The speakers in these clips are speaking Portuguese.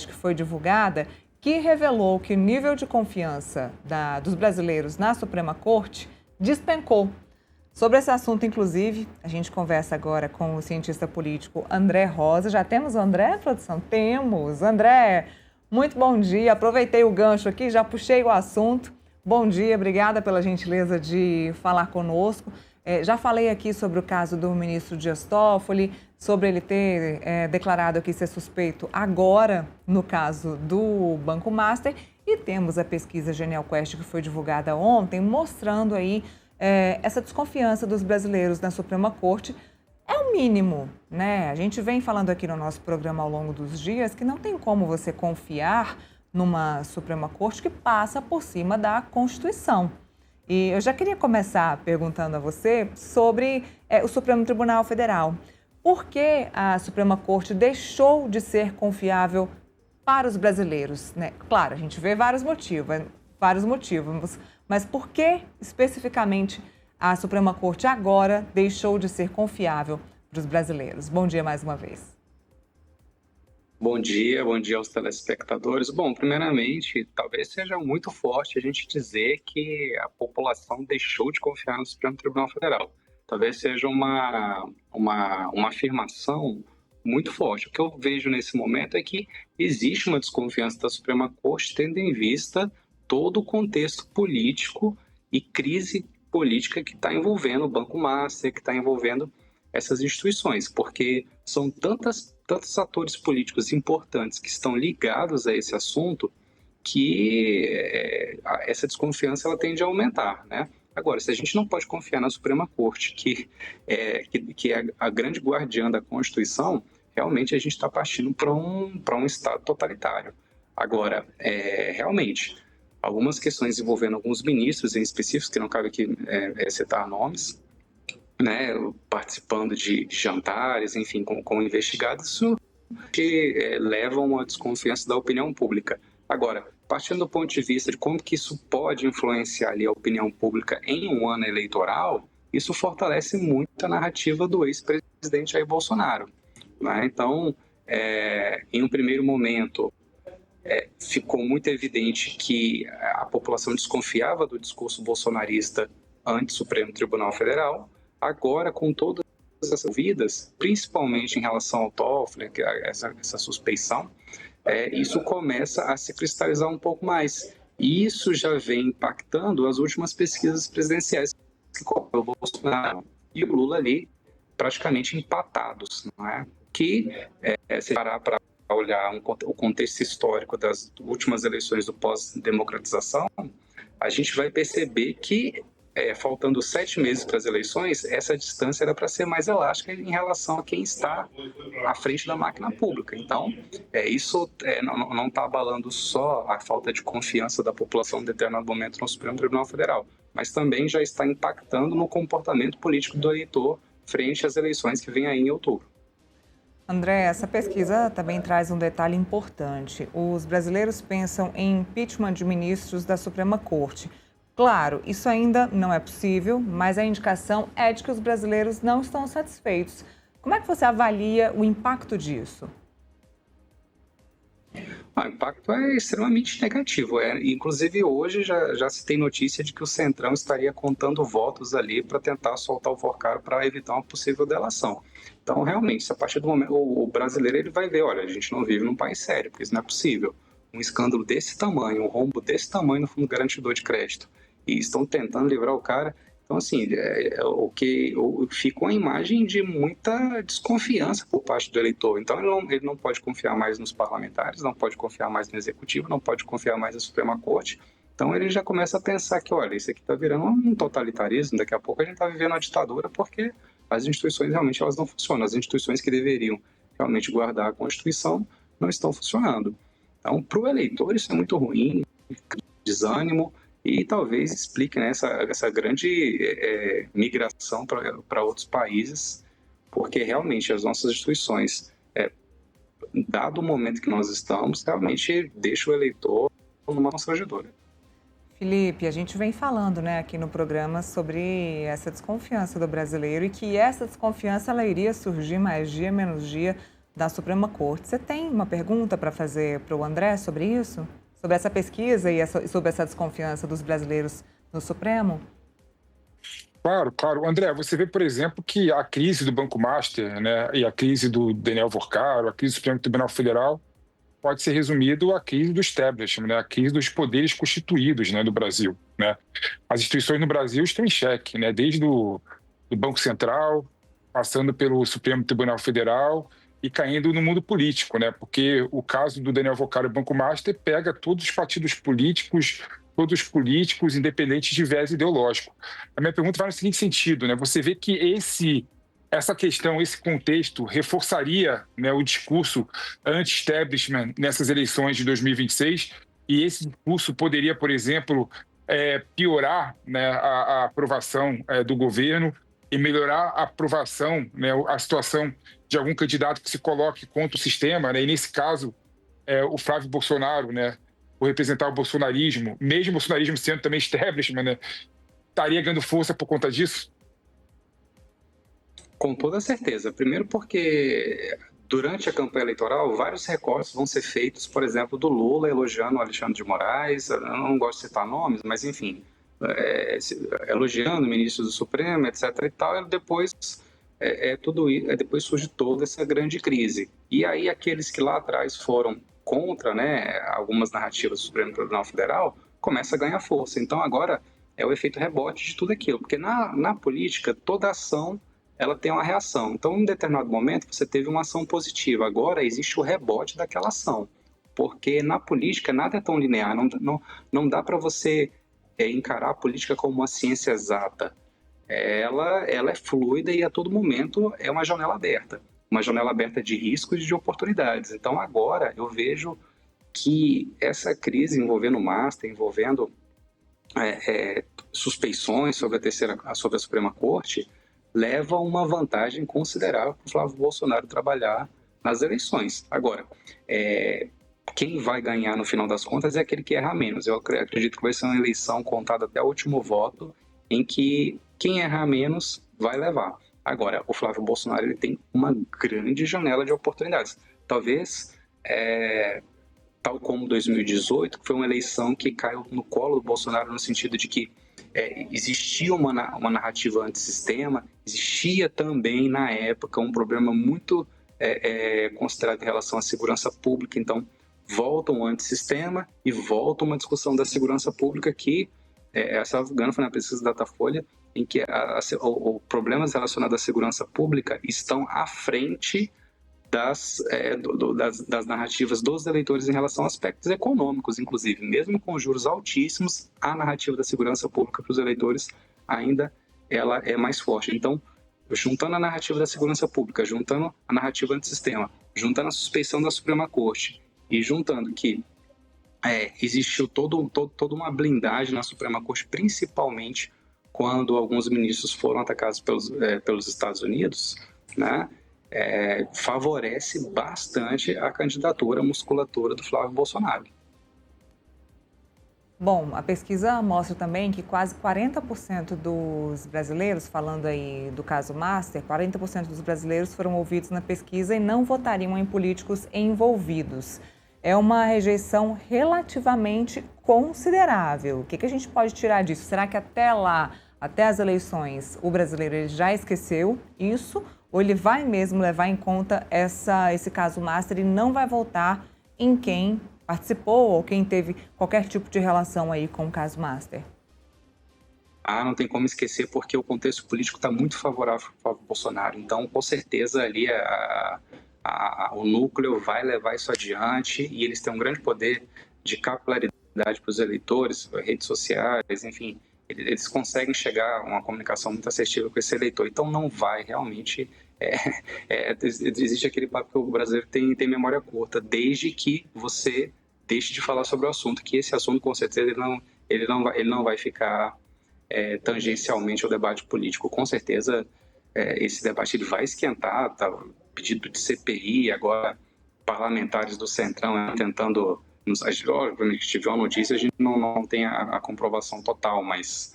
que foi divulgada, que revelou que o nível de confiança dos brasileiros na Suprema Corte despencou. Sobre esse assunto, inclusive, a gente conversa agora com o cientista político André Rosa. Já temos o André, produção? Temos. André, muito bom dia. Aproveitei o gancho aqui, já puxei o assunto. Bom dia, obrigada pela gentileza de falar conosco. Já falei aqui sobre o caso do ministro Dias Toffoli, sobre ele ter declarado aqui ser suspeito agora no caso do Banco Master. E temos a pesquisa Genial Quest que foi divulgada ontem, mostrando aí essa desconfiança dos brasileiros na Suprema Corte. É o mínimo, né? A gente vem falando aqui no nosso programa ao longo dos dias que não tem como você confiar numa Suprema Corte que passa por cima da Constituição. E eu já queria começar perguntando a você sobre o Supremo Tribunal Federal. Por que a Suprema Corte deixou de ser confiável para os brasileiros, né? Claro, a gente vê vários motivos, mas por que especificamente a Suprema Corte agora deixou de ser confiável para os brasileiros? Bom dia mais uma vez. Bom dia aos telespectadores. Bom, primeiramente, talvez seja muito forte a gente dizer que a população deixou de confiar no Supremo Tribunal Federal. Talvez seja uma afirmação muito forte. O que eu vejo nesse momento é que existe uma desconfiança da Suprema Corte, tendo em vista todo o contexto político e crise política que está envolvendo o Banco Master, que está envolvendo essas instituições, porque são tantos atores políticos importantes que estão ligados a esse assunto que essa desconfiança ela tende a aumentar, né? Agora, se a gente não pode confiar na Suprema Corte, que é a grande guardiã da Constituição, realmente a gente está partindo para um Estado totalitário. Agora, realmente, algumas questões envolvendo alguns ministros em específico, que não cabe aqui citar nomes, né, participando de jantares, enfim, com investigados, isso que leva a uma desconfiança da opinião pública. Agora, partindo do ponto de vista de como que isso pode influenciar ali a opinião pública em um ano eleitoral, isso fortalece muito a narrativa do ex-presidente Jair Bolsonaro, né? Então, em um primeiro momento, ficou muito evidente que a população desconfiava do discurso bolsonarista anti-Supremo Tribunal Federal. Agora, com todas essas dúvidas, principalmente em relação ao Toffoli, essa suspeição, isso começa a se cristalizar um pouco mais. E isso já vem impactando as últimas pesquisas presidenciais, que colocam o Bolsonaro e o Lula ali praticamente empatados, não é? Que, se parar para olhar o contexto histórico das últimas eleições do pós-democratização, a gente vai perceber que faltando 7 meses para as eleições, essa distância era para ser mais elástica em relação a quem está à frente da máquina pública. Então, isso não está abalando só a falta de confiança da população em determinado momento no Supremo Tribunal Federal, mas também já está impactando no comportamento político do eleitor frente às eleições que vêm aí em outubro. André, essa pesquisa também traz um detalhe importante. Os brasileiros pensam em impeachment de ministros da Suprema Corte. Claro, isso ainda não é possível, mas a indicação é de que os brasileiros não estão satisfeitos. Como é que você avalia o impacto disso? O impacto é extremamente negativo. Inclusive, hoje já se tem notícia de que o Centrão estaria contando votos ali para tentar soltar o forcado para evitar uma possível delação. Então, realmente, a partir do momento o brasileiro ele vai ver, olha, a gente não vive num país sério, porque isso não é possível. Um escândalo desse tamanho, um rombo desse tamanho no Fundo Garantidor de Crédito, e estão tentando livrar o cara. Então, assim, ficou uma imagem de muita desconfiança por parte do eleitor. Então, ele não pode confiar mais nos parlamentares, não pode confiar mais no Executivo, não pode confiar mais na Suprema Corte. Então, ele já começa a pensar que, olha, isso aqui está virando um totalitarismo, daqui a pouco a gente está vivendo uma ditadura porque as instituições realmente elas não funcionam. As instituições que deveriam realmente guardar a Constituição não estão funcionando. Então, para o eleitor, isso é muito ruim, desânimo, e talvez explique, né, essa grande migração para outros países, porque realmente as nossas instituições, dado o momento que nós estamos, realmente deixa o eleitor numa constrangedora. Felipe, a gente vem falando, né, aqui no programa sobre essa desconfiança do brasileiro e que essa desconfiança ela iria surgir mais dia, menos dia da Suprema Corte. Você tem uma pergunta para fazer para o André sobre isso? Sobre essa pesquisa e sobre essa desconfiança dos brasileiros no Supremo? Claro, claro. André, você vê, por exemplo, que a crise do Banco Master, né, e a crise do Daniel Vorcaro, a crise do Supremo Tribunal Federal, pode ser resumido à crise do establishment, né, a crise dos poderes constituídos, né, do Brasil. Né? As instituições no Brasil estão em xeque, né, desde do Banco Central, passando pelo Supremo Tribunal Federal e caindo no mundo político, né, porque o caso do Daniel Vorcaro e do Banco Master pega todos os partidos políticos, todos os políticos, independentes de viés ideológico. A minha pergunta vai no seguinte sentido, né, você vê que essa questão, esse contexto reforçaria, né, o discurso anti-establishment nessas eleições de 2026 e esse discurso poderia, por exemplo, piorar, né, a aprovação do governo e melhorar a aprovação, né, a situação de algum candidato que se coloque contra o sistema, né, e nesse caso o Flávio Bolsonaro, né, por representar o bolsonarismo, mesmo o bolsonarismo sendo também establishment, né, estaria ganhando força por conta disso? Com toda certeza. Primeiro porque durante a campanha eleitoral, vários recortes vão ser feitos, por exemplo, do Lula elogiando o Alexandre de Moraes, eu não gosto de citar nomes, mas enfim, elogiando o ministro do Supremo, etc. e tal, e depois depois surge toda essa grande crise. E aí aqueles que lá atrás foram contra, né, algumas narrativas do Supremo Tribunal Federal, começa a ganhar força. Então agora é o efeito rebote de tudo aquilo, porque na política toda ação ela tem uma reação. Então, em determinado momento, você teve uma ação positiva. Agora, existe o rebote daquela ação. Porque na política, nada é tão linear. Não dá para você encarar a política como uma ciência exata. Ela é fluida e a todo momento é uma janela aberta. Uma janela aberta de riscos e de oportunidades. Então, agora, eu vejo que essa crise envolvendo o Master, envolvendo suspeições sobre a Suprema Corte, leva uma vantagem considerável para o Flávio Bolsonaro trabalhar nas eleições. Agora, quem vai ganhar no final das contas é aquele que erra menos. Eu acredito que vai ser uma eleição contada até o último voto, em que quem errar menos vai levar. Agora, o Flávio Bolsonaro ele tem uma grande janela de oportunidades. Talvez, tal como 2018, que foi uma eleição que caiu no colo do Bolsonaro no sentido de que existia uma narrativa antissistema, existia também, na época, um problema muito considerado em relação à segurança pública. Então, volta um antissistema e volta uma discussão da segurança pública que, se não me engano, foi na pesquisa da Datafolha, em que os problemas relacionados à segurança pública estão à frente das narrativas dos eleitores em relação a aspectos econômicos, inclusive. Mesmo com juros altíssimos, a narrativa da segurança pública para os eleitores ainda ela é mais forte. Então, juntando a narrativa da segurança pública, juntando a narrativa antissistema, juntando a suspeição da Suprema Corte e juntando que existiu toda uma blindagem na Suprema Corte, principalmente quando alguns ministros foram atacados pelos Estados Unidos, né? Favorece bastante a candidatura, a musculatura do Flávio Bolsonaro. Bom, a pesquisa mostra também que quase 40% dos brasileiros, falando aí do caso Master, 40% dos brasileiros foram ouvidos na pesquisa e não votariam em políticos envolvidos. É uma rejeição relativamente considerável. O que a gente pode tirar disso? Será que até lá, até as eleições, o brasileiro ele já esqueceu isso? Ou ele vai mesmo levar em conta esse caso Master e não vai votar em quem participou ou quem teve qualquer tipo de relação aí com o caso Master? Não tem como esquecer, porque o contexto político está muito favorável ao Bolsonaro. Então, com certeza, ali o núcleo vai levar isso adiante e eles têm um grande poder de capilaridade para os eleitores, redes sociais, enfim. Eles conseguem chegar a uma comunicação muito assertiva com esse eleitor. Então, não vai realmente... existe aquele papo que o brasileiro tem memória curta, desde que você deixe de falar sobre o assunto, que esse assunto, com certeza, ele não vai ficar tangencialmente ao debate político. Com certeza, esse debate ele vai esquentar, tá? Pedido de CPI, agora parlamentares do Centrão tentando... Obviamente, se tiver uma notícia, a gente não tem a comprovação total, mas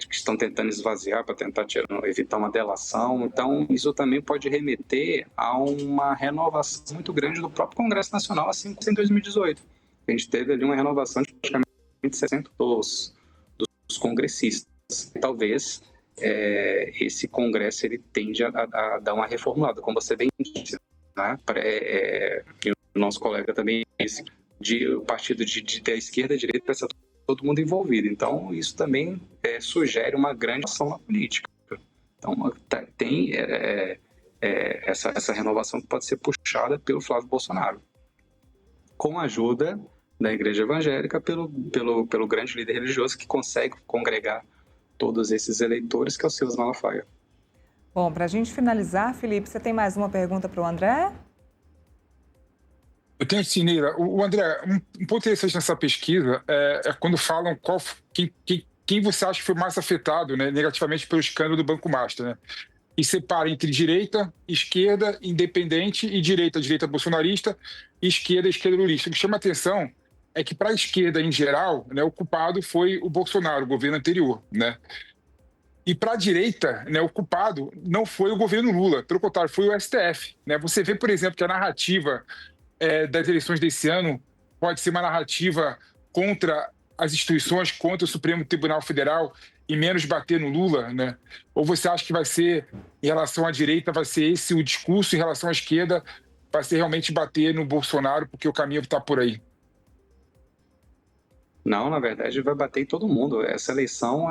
que estão tentando esvaziar para tentar evitar uma delação. Então, isso também pode remeter a uma renovação muito grande do próprio Congresso Nacional, assim como em 2018. A gente teve ali uma renovação de praticamente 60% dos congressistas. Talvez esse Congresso ele tende a dar uma reformulada, como você bem disse, né? O nosso colega também disse, o partido da esquerda e da direita vai ser todo mundo envolvido. Então, isso também sugere uma grande ação na política. Então, tem essa renovação que pode ser puxada pelo Flávio Bolsonaro, com a ajuda da Igreja Evangélica, pelo grande líder religioso que consegue congregar todos esses eleitores, que é o Silas Malafaia. Bom, para a gente finalizar, Felipe, você tem mais uma pergunta para o André? Eu tenho sim, Neila. O André, um ponto interessante nessa pesquisa é quando falam quem você acha que foi mais afetado, né, negativamente pelo escândalo do Banco Master, né? E separa entre direita, esquerda, independente e direita bolsonarista, e esquerda lulista. O que chama atenção é que, para a esquerda em geral, né, o culpado foi o Bolsonaro, o governo anterior, né? E para a direita, né, o culpado não foi o governo Lula, pelo contrário, foi o STF, né? Você vê, por exemplo, que a narrativa das eleições desse ano pode ser uma narrativa contra as instituições, contra o Supremo Tribunal Federal e menos bater no Lula, né? Ou você acha que vai ser, em relação à direita, vai ser esse o discurso, em relação à esquerda, vai ser realmente bater no Bolsonaro, porque o caminho está por aí? Não, na verdade, vai bater em todo mundo. Essa eleição,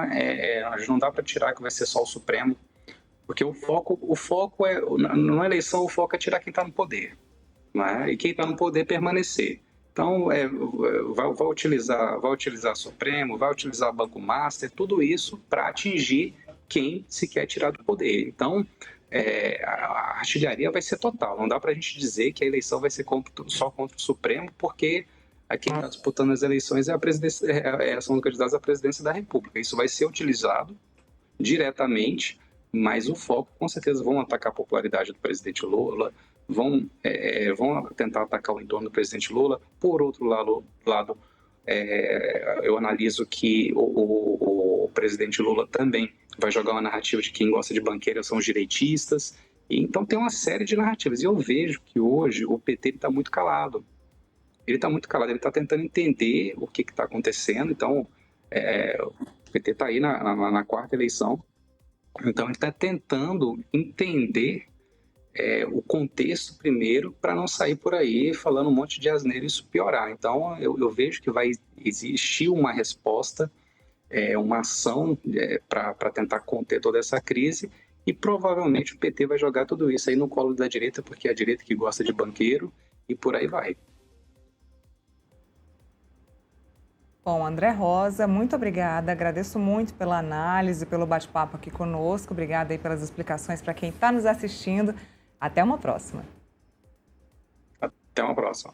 não dá para tirar que vai ser só o Supremo, porque o foco na eleição, o foco é tirar quem está no poder, né? E quem está no poder permanecer. Então, vai utilizar Supremo, vai utilizar Banco Master, tudo isso para atingir quem se quer tirar do poder. Então, a artilharia vai ser total. Não dá para a gente dizer que a eleição vai ser só contra o Supremo, porque quem está disputando as eleições são os candidatos à presidência da República. Isso vai ser utilizado diretamente, mas o foco, com certeza, vão atacar a popularidade do presidente Lula, vão tentar atacar o entorno do presidente Lula. Por outro lado, eu analiso que o presidente Lula também vai jogar uma narrativa de que quem gosta de banqueira são os direitistas. E, então tem uma série de narrativas. E eu vejo que hoje o PT está muito calado. Ele está tentando entender o que está acontecendo. Então, o PT está aí na quarta eleição. Então, ele está tentando entender o contexto primeiro, para não sair por aí falando um monte de asneira e isso piorar. Então, eu vejo que vai existir uma resposta, uma ação para tentar conter toda essa crise, e provavelmente o PT vai jogar tudo isso aí no colo da direita, porque é a direita que gosta de banqueiro, e por aí vai. Bom, André Rosa, muito obrigada. Agradeço muito pela análise, pelo bate-papo aqui conosco. Obrigada aí pelas explicações para quem está nos assistindo. Até uma próxima. Até uma próxima.